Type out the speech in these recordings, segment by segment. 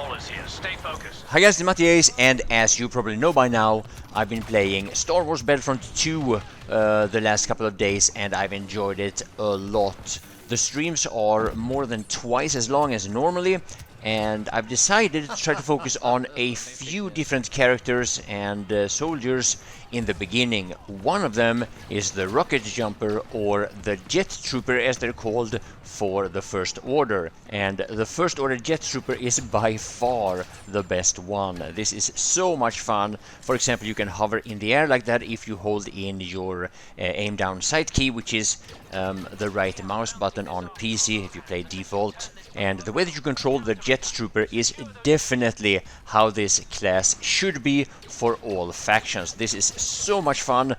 ballers here. Stay focused. Hi guys, it's Mattiace, and as you probably know by now, I've been playing Star Wars Battlefront 2 the last couple of days, and I've enjoyed it a lot. The streams are more than twice as long as normally, and I've decided to try to focus on a few different characters and soldiers in the beginning. One of them is the rocket jumper, or the jet trooper as they're called for the First Order. And the First Order jet trooper is by far the best one. This is so much fun. For example, you can hover in the air like that if you hold in your aim down sight key, which is the right mouse button on PC if you play default. And the way that you control the jet trooper is definitely how this class should be for all factions. This is so much fun.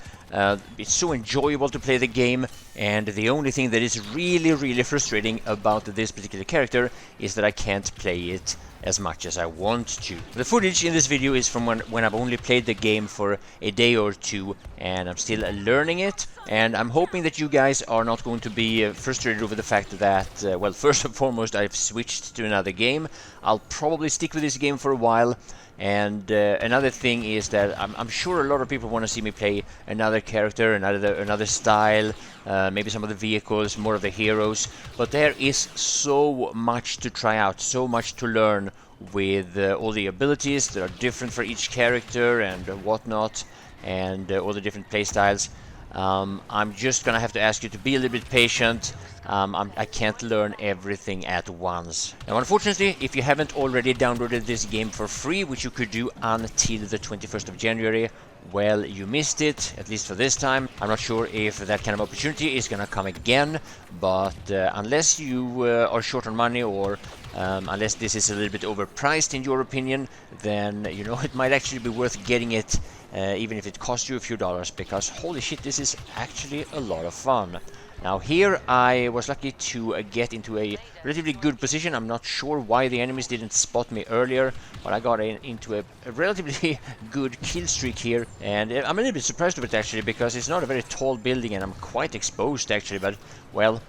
It's so enjoyable to play the game, and the only thing that is really frustrating about this particular character is that I can't play it as much as I want to. The footage in this video is from when I've only played the game for a day or two, and I'm still learning it, and I'm hoping that you guys are not going to be frustrated over the fact that, well, first and foremost, I've switched to another game. I'll probably stick with this game for a while. And another thing is that I'm sure a lot of people want to see me play another character, another style, maybe some of the vehicles, more of the heroes. But there is so much to try out, so much to learn with all the abilities that are different for each character and whatnot, and all the different playstyles. I'm just gonna have to ask you to be a little bit patient. I can't learn everything at once. Now, unfortunately, if you haven't already downloaded this game for free, which you could do until the 21st of January, well, you missed it, at least for this time. I'm not sure if that kind of opportunity is gonna come again, but unless you are short on money, or unless this is a little bit overpriced in your opinion, then, you know, it might actually be worth getting it, even if it costs you a few dollars, because holy shit, this is actually a lot of fun. Now here I was lucky to get into a relatively good position. I'm not sure why the enemies didn't spot me earlier, but I got into a relatively good kill streak here, and I'm a little bit surprised with it actually, because it's not a very tall building and I'm quite exposed actually, but well,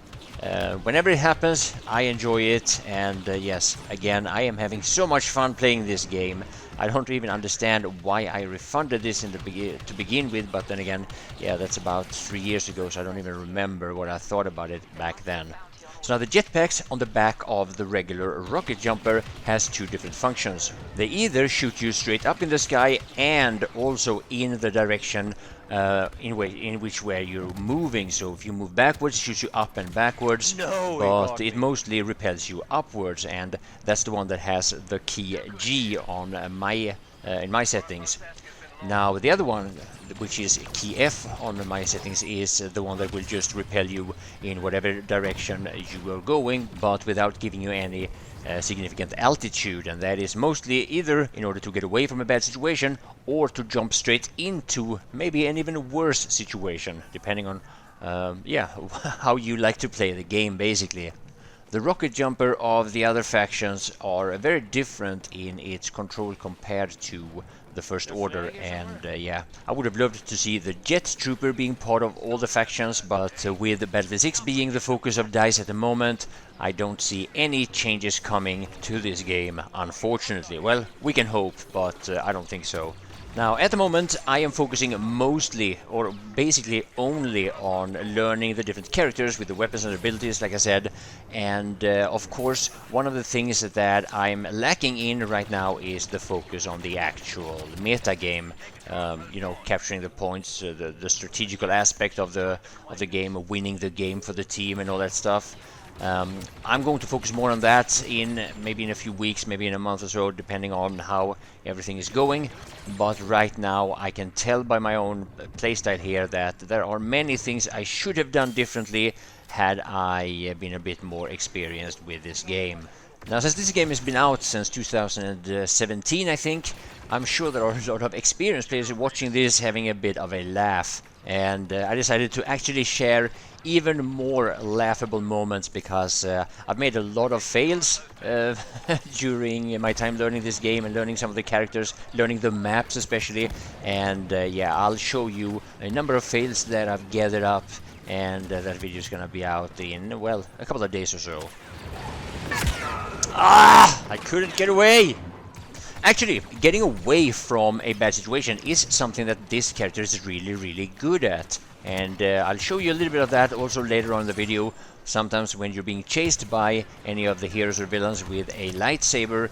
whenever it happens, I enjoy it, and yes, again, I am having so much fun playing this game. I don't even understand why I refunded this in the to begin with, but then again, yeah, that's about 3 years ago, so I don't even remember what I thought about it back then. So now the jetpacks on the back of the regular rocket jumper has two different functions. They either shoot you straight up in the sky and also in the direction in which way you're moving. So if you move backwards, it shoots you up and backwards, but it mostly repels you upwards, and that's the one that has the key G on in my settings. Now the other one, which is key F on my settings, is the one that will just repel you in whatever direction you are going, but without giving you any significant altitude, and that is mostly either in order to get away from a bad situation or to jump straight into maybe an even worse situation, depending on yeah, how you like to play the game basically. The rocket jumper of the other factions are very different in its control compared to the First Order, and yeah, I would have loved to see the jet trooper being part of all the factions, but with Battlefield 6 being the focus of DICE at the moment, I don't see any changes coming to this game, unfortunately. Well, we can hope, but I don't think so. Now, at the moment, I am focusing mostly, or basically only, on learning the different characters with the weapons and abilities, like I said. And, of course, one of the things that I'm lacking in right now is the focus on the actual meta game. You know, capturing the points, the strategical aspect of the game, winning the game for the team and all that stuff. I'm going to focus more on that maybe in a few weeks, maybe in a month or so, depending on how everything is going. But right now I can tell by my own playstyle here that there are many things I should have done differently had I been a bit more experienced with this game. Now, since this game has been out since 2017, I think, I'm sure there are a lot of experienced players watching this having a bit of a laugh. And I decided to actually share even more laughable moments, because I've made a lot of fails during my time learning this game and learning some of the characters, learning the maps especially, and yeah, I'll show you a number of fails that I've gathered up, and that video is gonna be out in, well, a couple of days or so. Ah! I couldn't get away! Actually, getting away from a bad situation is something that this character is really good at. And I'll show you a little bit of that also later on in the video. Sometimes when you're being chased by any of the heroes or villains with a lightsaber,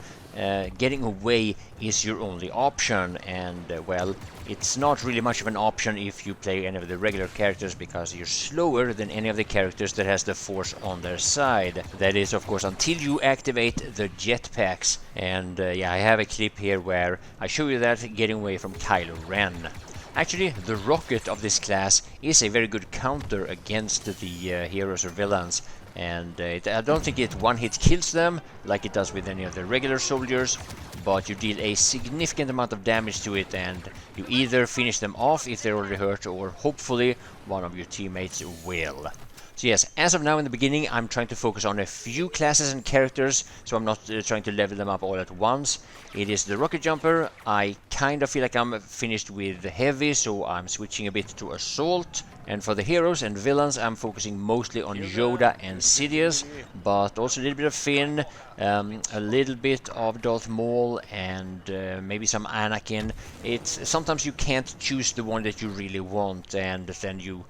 getting away is your only option. And well, it's not really much of an option if you play any of the regular characters, because you're slower than any of the characters that has the force on their side. That is, of course, until you activate the jetpacks. And yeah, I have a clip here where I show you that getting away from Kylo Ren. Actually, the rocket of this class is a very good counter against the heroes or villains, and I don't think it one-hit kills them like it does with any of the regular soldiers, but you deal a significant amount of damage to it, and you either finish them off if they're already hurt, or hopefully one of your teammates will. So yes, as of now in the beginning, I'm trying to focus on a few classes and characters, so I'm not trying to level them up all at once. It is the rocket jumper. I kind of feel like I'm finished with heavy, so I'm switching a bit to assault. And for the heroes and villains, I'm focusing mostly on Yoda and Sidious, but also a little bit of Finn, a little bit of Darth Maul, and maybe some Anakin. It's sometimes you can't choose the one that you really want, and then you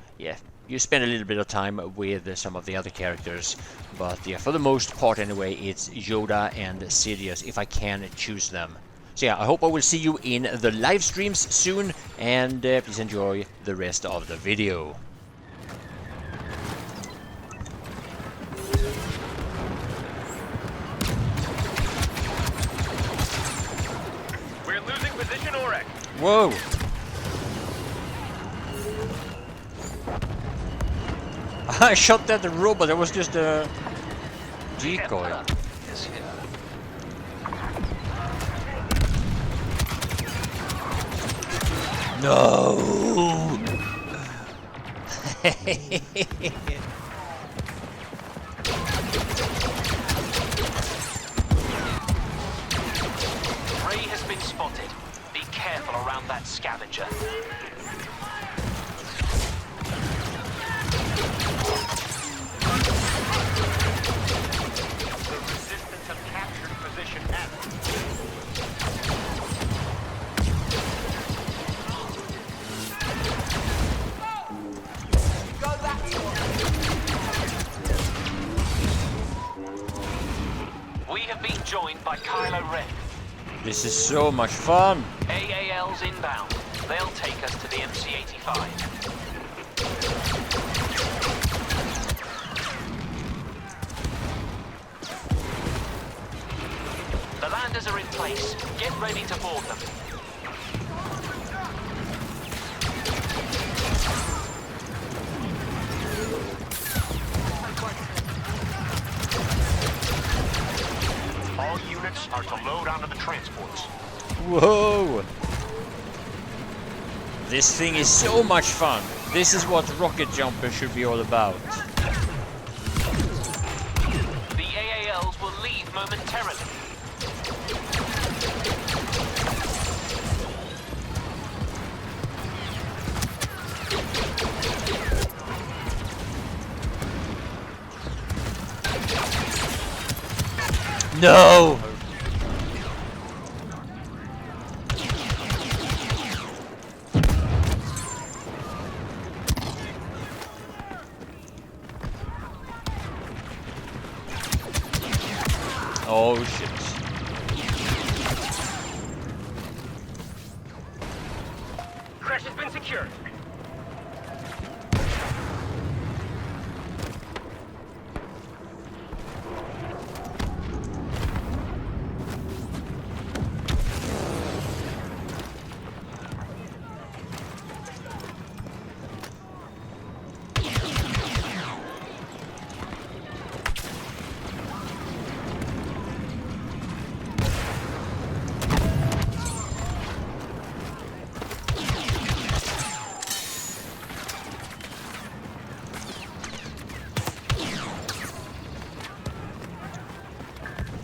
spend a little bit of time with some of the other characters. But yeah, for the most part anyway, it's Yoda and Sidious if I can choose them. So yeah, I hope I will see you in the live streams soon, and please enjoy the rest of the video. We're losing position, rekt. Whoa! I shot at the robot, that was just a decoy. No! Prey has been spotted. Be careful around that scavenger. The resistance have captured position F. We have been joined by Kylo Ren. This is so much fun! AAL's inbound. They'll take us to the MC-85. The landers are in place. Get ready to board them. All units are to load onto the transports. Whoa! This thing is so much fun! This is what rocket jumper should be all about. The AALs will leave momentarily. No! Oh shit. Crash has been secured.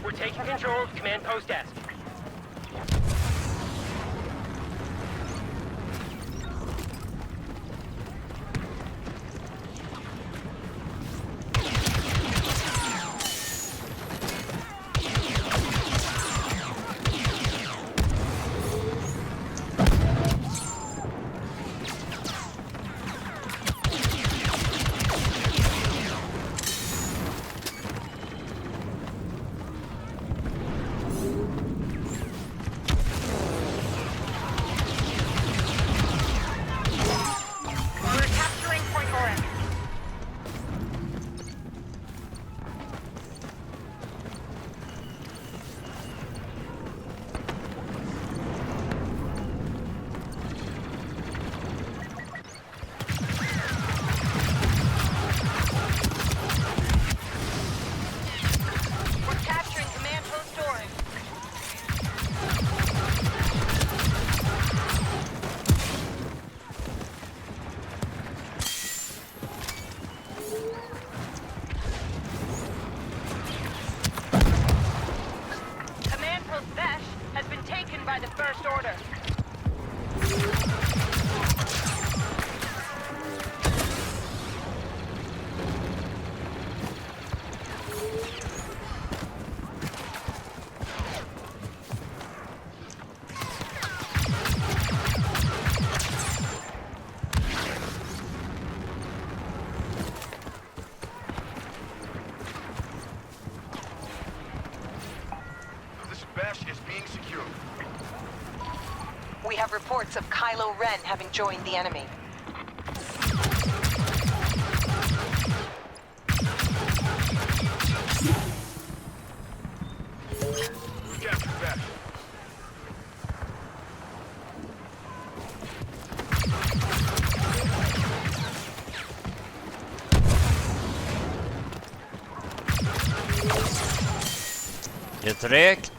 We're taking control of Command Post Desk. reports of Kylo Ren having joined the enemy. Capture that. Get rekt.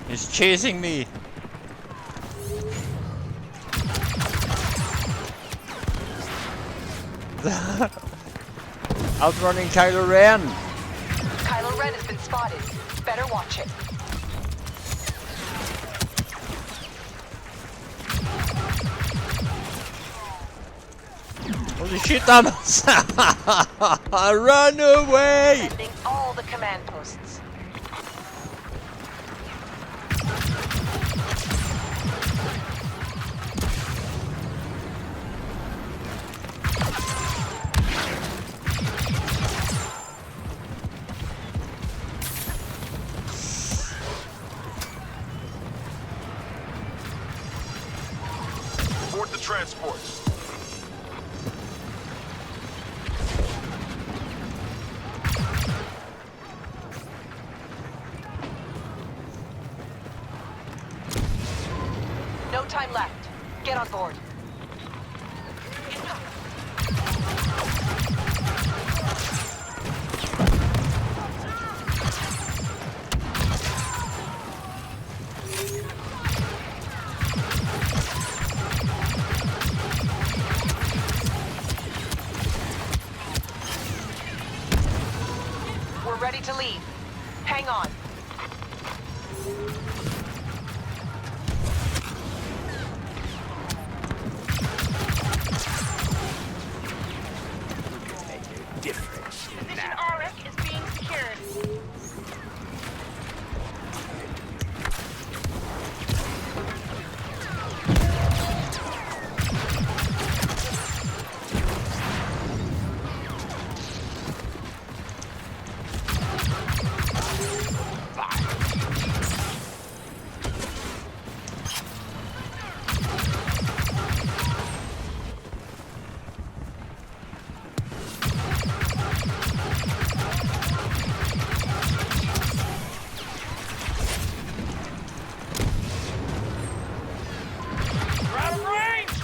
He's chasing me. Outrunning Kylo Ren. Kylo Ren has been spotted. Better watch it. Holy shit, Thomas! Run away! Sending all the command posts. Board the transports. No time left. Get on board. We're ready to leave. Hang on. Position REK is being secured. We're out of range!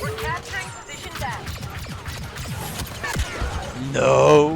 We're capturing position dash. No!